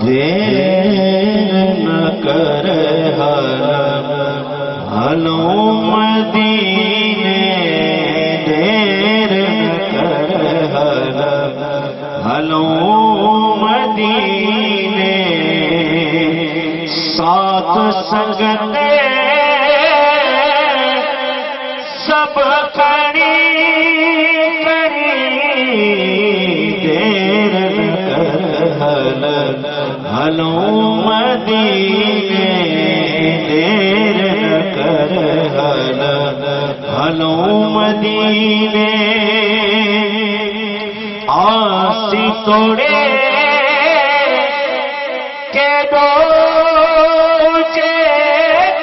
देर न कर हलो मदीने, देर न कर हलो मदीने। साथ संगते सब खड़ी हलो मदीने, देर न कर हलो मदीने। आसी तोड़े के दोजे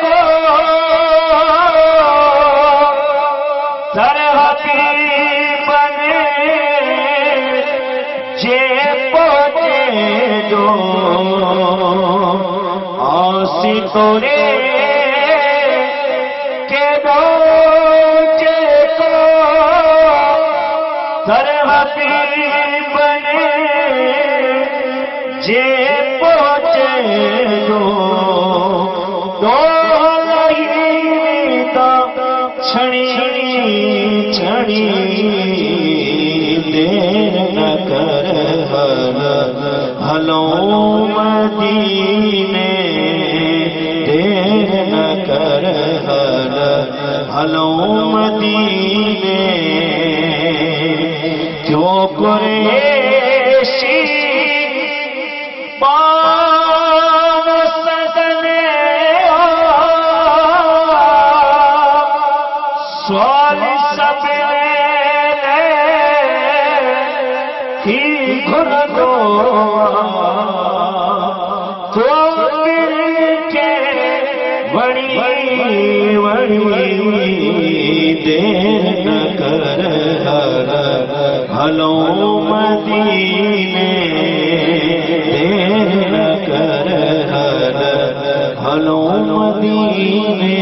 को सरहदी बने जे पोते दो। आसी तोरे के दोजे को सरहदी बने जे पोते दो। दो लहीदा छड़ी छड़ी, देर न कर हलो मदीने, देर न कर हलो मदीने। क्यों कुरैशी पाव सदने स्वाली सबने ही घुर दो। तो मिलके वड़ी वड़ी, देर न कर हलो मदीने, देर न कर हलो मदीने।